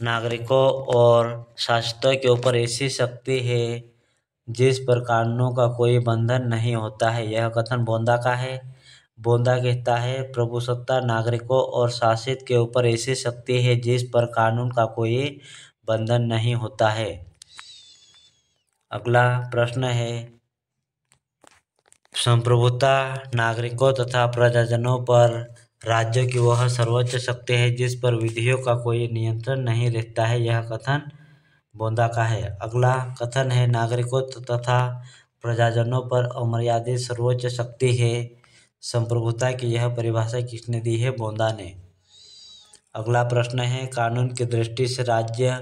नागरिकों और शासकों के ऊपर ऐसी शक्ति है जिस पर कानूनों का कोई बंधन नहीं होता है। यह कथन बोंदा का है। बोंदा कहता है, प्रभुसत्ता नागरिकों और शासित के ऊपर ऐसी शक्ति है जिस पर कानून का कोई बंधन नहीं होता है। अगला प्रश्न है, संप्रभुता नागरिकों तथा प्रजाजनों पर राज्य की वह सर्वोच्च शक्ति है जिस पर विधियों का कोई नियंत्रण नहीं रहता है। यह कथन बोंदा का है। अगला कथन है, नागरिकों तथा प्रजाजनों पर अमर्यादित सर्वोच्च शक्ति है। संप्रभुता की यह परिभाषा किसने दी है? बोंदा ने। अगला प्रश्न है, कानून की दृष्टि से राज्य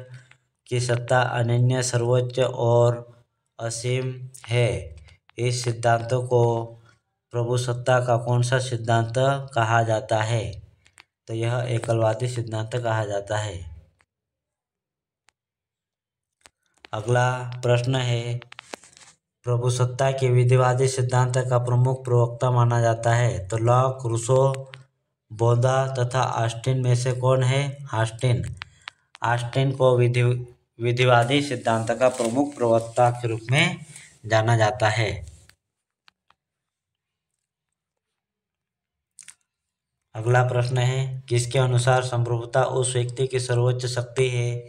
की सत्ता अनन्य, सर्वोच्च और असीम है। इस सिद्धांतों को प्रभुसत्ता का कौन सा सिद्धांत कहा जाता है? तो यह एकलवादी सिद्धांत कहा जाता है। अगला प्रश्न है, प्रभुसत्ता के विधिवादी सिद्धांत का प्रमुख प्रवक्ता माना जाता है। तो लॉक, रूसो, बोंदा तथा ऑस्टिन में से कौन है? ऑस्टिन। ऑस्टिन को विधिवादी सिद्धांत का प्रमुख प्रवक्ता के रूप में जाना जाता है। अगला प्रश्न है, किसके अनुसार संप्रभुता उस व्यक्ति की सर्वोच्च शक्ति है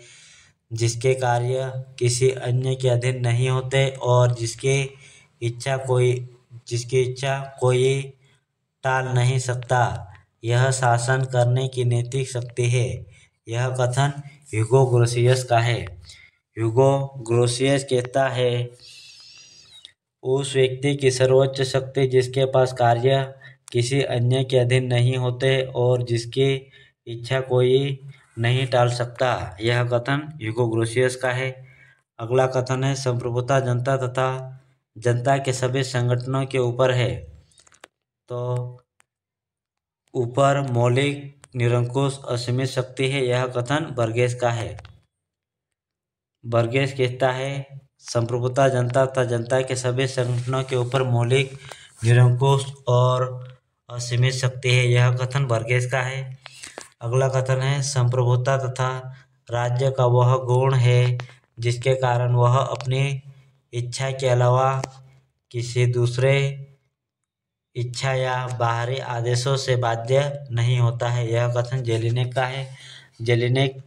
जिसके कार्य किसी अन्य के अधीन नहीं होते और जिसकी इच्छा कोई टाल नहीं सकता। यह शासन करने की नैतिक शक्ति है। यह कथन ह्यूगो ग्रोसियस का है। ह्यूगो ग्रोसियस कहता है, उस व्यक्ति की सर्वोच्च शक्ति जिसके पास कार्य किसी अन्य के अधीन नहीं होते और जिसकी इच्छा कोई नहीं टाल सकता। यह कथन ह्यूगो ग्रोसियस का है। अगला कथन है, संप्रभुता जनता तथा जनता के सभी संगठनों के ऊपर है। तो ऊपर मौलिक निरंकुश असीमित शक्ति है, यह कथन बर्गेस का है। बर्गेस कहता है संप्रभुता जनता तथा जनता के सभी संगठनों के ऊपर मौलिक, निरंकुश और असीमित शक्ति है, यह कथन बर्गेस का है। अगला कथन है संप्रभुता तथा राज्य का वह गुण है जिसके कारण वह अपनी इच्छा के अलावा किसी दूसरे इच्छा या बाहरी आदेशों से बाध्य नहीं होता है, यह कथन जेलिनेक का है। जेलिनेक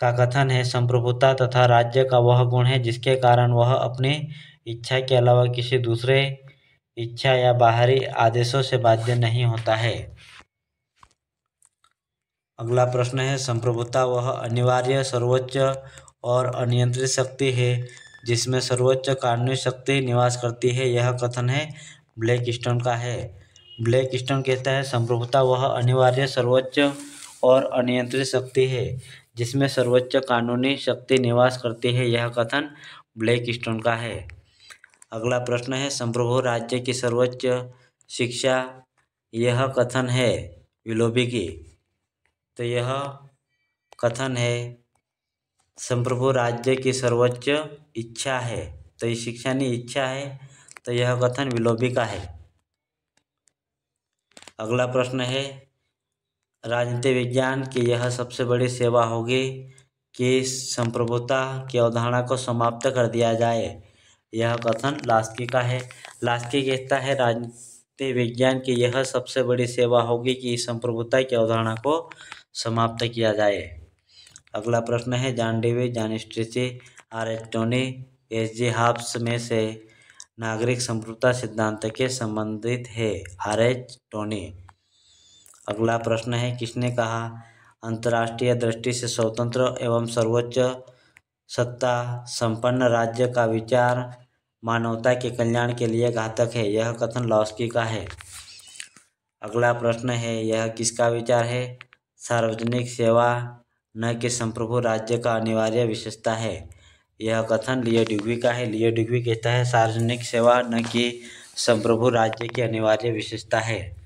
का कथन है संप्रभुता तथा राज्य का वह गुण है जिसके कारण वह अपनी इच्छा के अलावा किसी दूसरे इच्छा या बाहरी आदेशों से बाध्य नहीं होता है। अगला प्रश्न है संप्रभुता वह अनिवार्य, सर्वोच्च और अनियंत्रित शक्ति है जिसमें सर्वोच्च कानूनी शक्ति निवास करती है, यह कथन है ब्लैकस्टोन का है। ब्लैकस्टोन कहता है संप्रभुता वह अनिवार्य, सर्वोच्च और अनियंत्रित शक्ति है जिसमें सर्वोच्च कानूनी शक्ति निवास करती है, यह कथन ब्लैकस्टोन का है। अगला प्रश्न है संप्रभु राज्य की सर्वोच्च शिक्षा, यह कथन है विलोबी की। तो यह कथन है संप्रभु राज्य की सर्वोच्च इच्छा है, तो ये शिक्षा नहीं इच्छा है, तो यह कथन विलोबी का है। अगला प्रश्न है राजनीति विज्ञान की यह सबसे बड़ी सेवा होगी कि संप्रभुता की अवधारणा को समाप्त कर दिया जाए, यह कथन लास्की का है। लास्की कहता है राजनीति विज्ञान की यह सबसे बड़ी सेवा होगी कि संप्रभुता की अवधारणा को समाप्त किया जाए। अगला प्रश्न है John Dewey, John Strachey, R H. Tawney, S G. Hobbs में से नागरिक संप्रभुता सिद्धांत के संबंधित है, आर.एच. टोनी। अगला प्रश्न है किसने कहा अंतर्राष्ट्रीय दृष्टि से स्वतंत्र एवं सर्वोच्च सत्ता संपन्न राज्य का विचार मानवता के कल्याण के लिए घातक है, यह कथन लॉस्की का है। अगला प्रश्न है यह किसका विचार है सार्वजनिक सेवा न कि संप्रभु राज्य का अनिवार्य विशेषता है, यह कथन लियो ड्यूबी का है। लियो ड्यूबी कहता है सार्वजनिक सेवा न कि संप्रभु राज्य की अनिवार्य विशेषता है।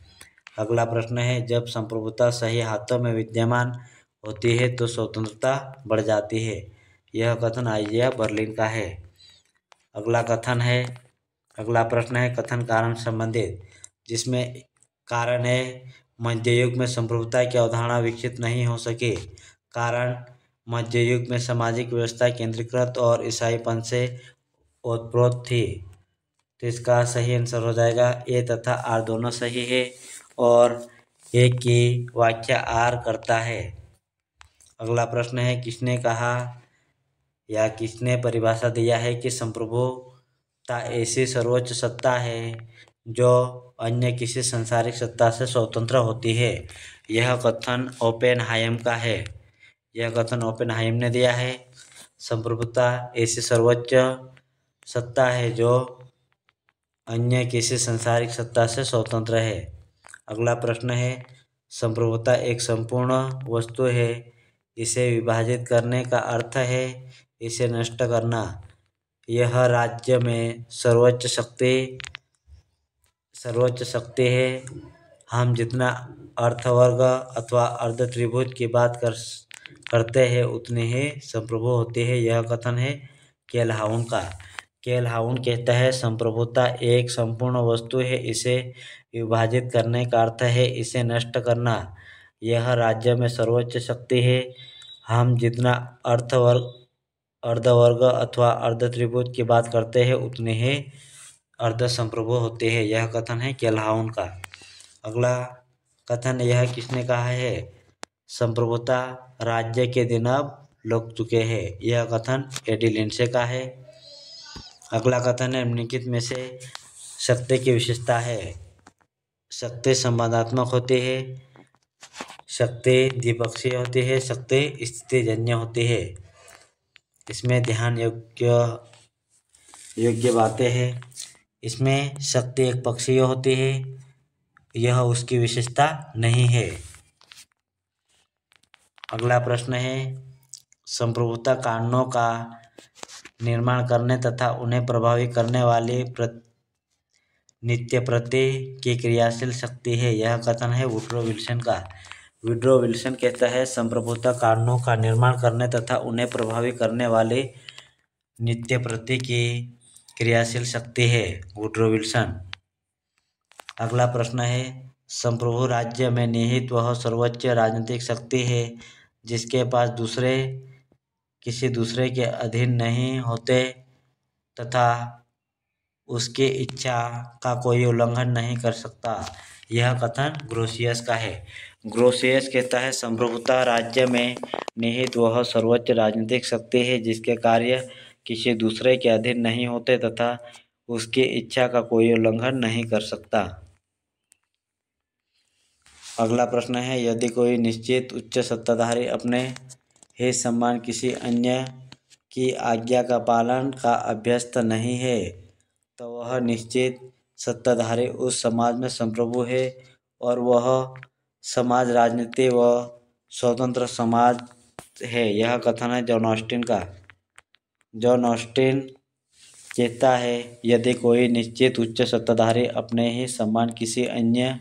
अगला प्रश्न है जब संप्रभुता सही हाथों में विद्यमान होती है तो स्वतंत्रता बढ़ जाती है, यह कथन आइजिया बर्लिन का है। अगला प्रश्न है कथन कारण संबंधित, जिसमें कारण है मध्य युग में संप्रभुता की अवधारणा विकसित नहीं हो सकी। कारण मध्य युग में सामाजिक व्यवस्था केंद्रीकृत और ईसाईपन से ओतप्रोत थी, तो इसका सही आंसर हो जाएगा ए तथा आर दोनों सही है और ए की व्याख्या आर करता है। अगला प्रश्न है किसने कहा या किसने परिभाषा दिया है कि संप्रभुता ऐसी सर्वोच्च सत्ता है जो अन्य किसी सांसारिक सत्ता से स्वतंत्र होती है, यह कथन ओपेनहाइम का है। यह कथन ओपेनहाइम ने दिया है संप्रभुता ऐसी सर्वोच्च सत्ता है जो अन्य किसी सांसारिक सत्ता से स्वतंत्र है। अगला प्रश्न है संप्रभुता एक संपूर्ण वस्तु है, इसे विभाजित करने का अर्थ है इसे नष्ट करना। यह राज्य में सर्वोच्च शक्ति है। हम जितना अर्थवर्ग अथवा अर्ध त्रिभुज की बात करते हैं उतनी ही संप्रभु होती है, यह कथन है केलहाउन का। केलहाउन कहता है संप्रभुता एक संपूर्ण वस्तु है, इसे विभाजित करने का अर्थ है इसे नष्ट करना। यह राज्य में सर्वोच्च शक्ति है। हम जितना अर्धवर्ग अथवा अर्ध त्रिभुज की बात करते हैं उतने ही अर्ध संप्रभु होते हैं, यह कथन है केलहाउन का। अगला कथन यह किसने कहा है संप्रभुता राज्य के दिन अब लुक चुके हैं, यह कथन एडी लिंडसे का है। अगला कथन है निम्नलिखित में से शक्ति की विशेषता है। शक्ति संबंधात्मक होती है, शक्ति द्विपक्षीय होती है, शक्ति स्थितिजन्य होती है। इसमें ध्यान योग्य बातें हैं। इसमें शक्ति एक पक्षीय होती है, यह उसकी विशेषता नहीं है। अगला प्रश्न है संप्रभुता कानूनों का निर्माण करने तथा उन्हें प्रभावी करने वाली नित्य प्रति की क्रियाशील शक्ति है, यह कथन है वुडरो विल्सन का। वुड्रो विल्सन कहता है संप्रभुता कानूनों का निर्माण करने तथा उन्हें प्रभावी करने वाली नित्य प्रति की क्रियाशील शक्ति है। Woodrow Wilson. अगला प्रश्न है संप्रभु राज्य में निहित वह सर्वोच्च राजनीतिक शक्ति है जिसके पास किसी दूसरे के अधीन नहीं होते तथा उसकी इच्छा का कोई उल्लंघन नहीं कर सकता। यह कथन ग्रोशियस का है। ग्रोशियस कहता है संप्रभुता राज्य में निहित वह सर्वोच्च राजनीतिक शक्ति है जिसके कार्य किसी दूसरे के अधीन नहीं होते तथा उसकी इच्छा का कोई उल्लंघन नहीं कर सकता। अगला प्रश्न है यदि कोई निश्चित उच्च सत्ताधारी अपने ही समान किसी अन्य की आज्ञा का पालन का अभ्यस्त नहीं है तो वह निश्चित सत्ताधारी उस समाज में संप्रभु है और वह समाज राजनीति व स्वतंत्र समाज है। यह कथन है जॉन ऑस्टिन का। जॉन ऑस्टिन कहता है यदि कोई निश्चित उच्च सत्ताधारी अपने ही समान किसी अन्य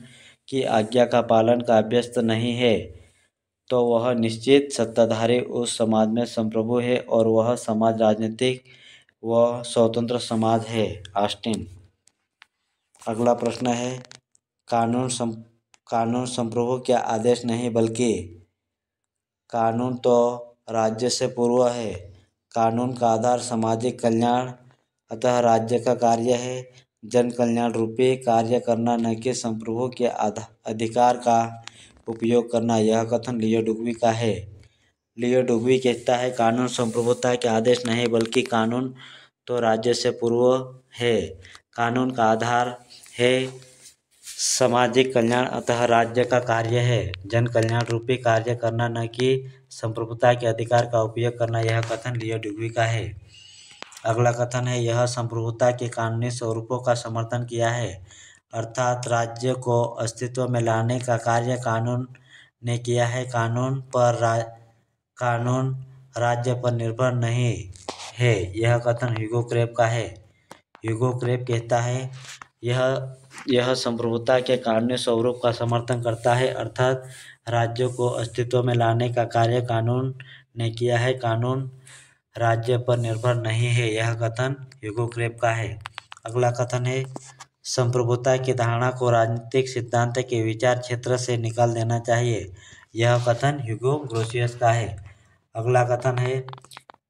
की आज्ञा का पालन का अभ्यस्त नहीं है तो वह निश्चित सत्ताधारी उस समाज में संप्रभु है और वह समाज राजनीतिक व स्वतंत्र समाज है। ऑस्टिन। अगला प्रश्न है कानून संप्रभु का आदेश नहीं बल्कि कानून तो राज्य से पूर्व है। कानून का आधार सामाजिक कल्याण अतः राज्य का कार्य है जन कल्याण रूपी कार्य करना न कि संप्रभु के अधिकार का उपयोग करना। यह कथन लियो डुग्वी का है। लियो डुग्वी कहता है कानून संप्रभुता के आदेश नहीं बल्कि कानून तो राज्य से पूर्व है। कानून का आधार है सामाजिक कल्याण अतः राज्य का कार्य है जन कल्याण रूपी कार्य करना न कि संप्रभुता के अधिकार का उपयोग करना। यह कथन लियो डुग्वी का है। अगला कथन है यह संप्रभुता के कानूनी स्वरूपों का समर्थन किया है अर्थात राज्य को अस्तित्व में लाने का कार्य कानून ने किया है। कानून राज्य पर निर्भर नहीं है। यह कथन ह्यूगो क्रेब का है। ह्यूगो क्रेब कहता है यह संप्रभुता के कानूनी स्वरूप का समर्थन करता है अर्थात राज्य को अस्तित्व में लाने का कार्य कानून ने किया है। कानून राज्य पर निर्भर नहीं है। यह कथन ह्यूगो क्रेब का है। अगला कथन है संप्रभुता की धारणा को राजनीतिक सिद्धांत के विचार क्षेत्र से निकाल देना चाहिए। यह कथन ह्यूगो ग्रोशियस का है। अगला कथन है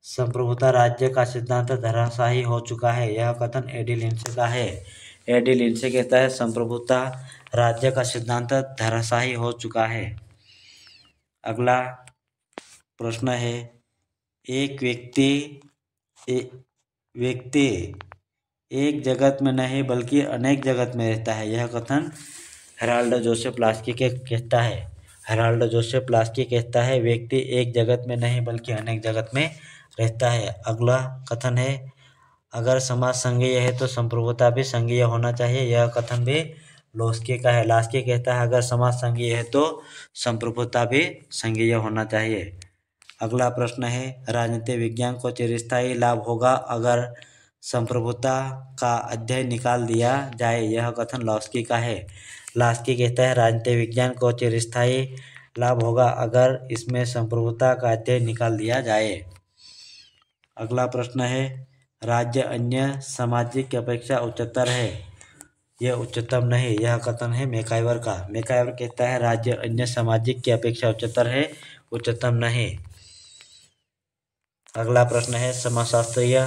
संप्रभुता राज्य का सिद्धांत धराशायी हो चुका है। यह कथन एडी लिंडसे का है। एडी लिंडसे कहता है संप्रभुता राज्य का सिद्धांत धराशायी हो चुका है। अगला प्रश्न है एक व्यक्ति एक जगत में नहीं बल्कि अनेक जगत में रहता है। यह कथन हेराल्ड जोसेफ लास्की कहता है। हेराल्ड जोसेफ लास्की कहता है व्यक्ति एक जगत में नहीं बल्कि अनेक जगत में रहता है। अगला कथन है अगर समाज संघीय है तो संप्रभुता भी संघीय होना चाहिए। यह कथन भी लास्की का है। लास्की कहता है अगर समाज संघीय है तो संप्रभुता भी संघीय होना चाहिए। अगला प्रश्न है राजनीति विज्ञान को चिरस्थायी लाभ होगा अगर संप्रभुता का अध्ययन निकाल दिया जाए। यह कथन लास्की का है। लास्की कहता है राजनीति विज्ञान को चिरस्थायी लाभ होगा अगर इसमें संप्रभुता का अध्ययन निकाल दिया जाए। अगला प्रश्न है राज्य अन्य सामाजिक की अपेक्षा उच्चतर है। यह उच्चतम नहीं। यह कथन है मैकाइवर का। मैकाइवर कहता है राज्य अन्य सामाजिक की अपेक्षा उच्चतर है, उच्चतम नहीं। अगला प्रश्न है समाजशास्त्रीय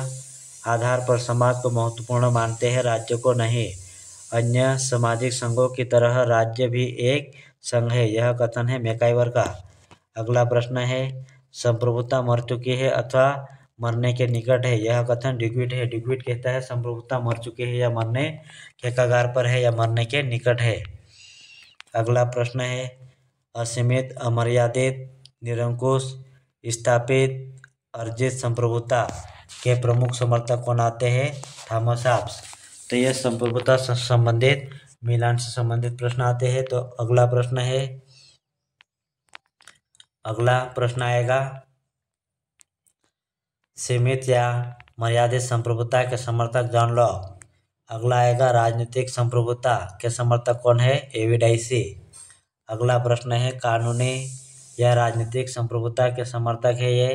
आधार पर समाज को महत्वपूर्ण मानते हैं, राज्य को नहीं। अन्य सामाजिक संघों की तरह राज्य भी एक संघ है। यह कथन है मैकाइवर का। अगला प्रश्न है संप्रभुता मर चुकी है अथवा मरने के निकट है। यह कथन ड्यूग्विट है। ड्यूग्विट कहता है संप्रभुता मर चुकी है या मरने के कगार पर है या मरने के निकट है। अगला प्रश्न है असीमित, अमर्यादित, निरंकुश, स्थापित, अर्जित संप्रभुता के प्रमुख समर्थक कौन आते हैं? Thomas Hobbes. तो यह संप्रभुता से संबंधित मिलान से संबंधित प्रश्न आते हैं। तो अगला प्रश्न आएगा सीमित या मर्यादित संप्रभुता के समर्थक जॉन लॉक। अगला आएगा राजनीतिक संप्रभुता के समर्थक कौन है? एवी डाइसी। अगला प्रश्न है, कानूनी या राजनीतिक संप्रभुता के समर्थक है ये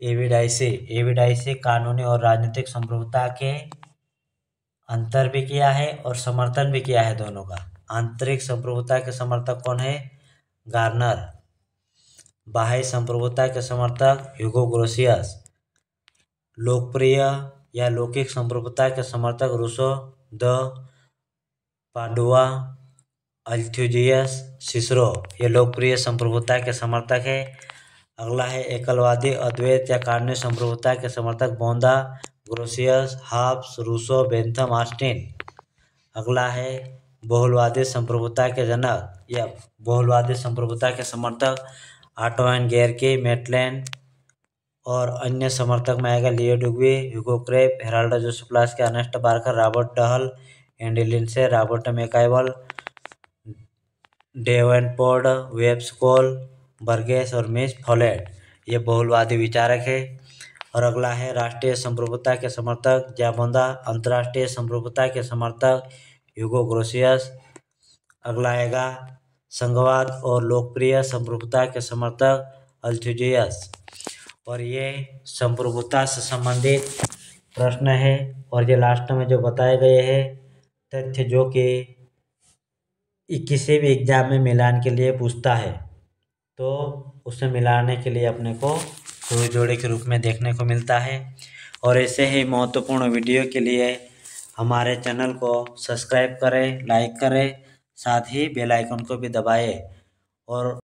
एविडाइसी कानूनी और राजनीतिक संप्रभुता के अंतर भी किया है और समर्थन भी किया है दोनों का। आंतरिक संप्रभुता के समर्थक कौन है? गार्नर। बाह्य संप्रभुता के समर्थक ह्यूगो ग्रोसियस। लोकप्रिय या लौकिक संप्रभुता के समर्थक रूसो, द पाडुआ, अल्थ्यूजियस, सिसरो। ये लोकप्रिय संप्रभुता के समर्थक है। अगला है एकलवादी अद्वैत या कानूनी संप्रभुता के समर्थक बोंदा, ग्रोसियस, हाब्स, रूसो, बेंथम, ऑस्टिन। अगला है बहुलवादी संप्रभुता के जनक या बहुलवादी संप्रभुता के समर्थक ऑटो एन गेरके, मेटलेन और अन्य समर्थक में आएगा Leo Duguit, Hugo Krabbe, Harold Joseph, Ernest Barker, Robert Dahl, Andy Lindsay, Robert MacIver, Davenport, Webbs Cole, Burgess और मिस फॉलेट। ये बहुलवादी विचारक है। और अगला है राष्ट्रीय संप्रभुता के समर्थक जाबोंदा, अंतर्राष्ट्रीय संप्रभुता के समर्थक ह्यूगो ग्रोसियस। अगला आएगा संघवाद और लोकप्रिय संप्रभुता के समर्थक अल्थ्यूजियस। और ये संप्रभुता से संबंधित प्रश्न है और ये लास्ट में जो बताए गए हैं तथ्य जो कि किसी भी एग्जाम में मिलान के लिए पूछता है, तो उसे मिलाने के लिए अपने को जोड़ी जोड़ी के रूप में देखने को मिलता है। और ऐसे ही महत्वपूर्ण वीडियो के लिए हमारे चैनल को सब्सक्राइब करें, लाइक करें, साथ ही बेल आइकन को भी दबाएं। और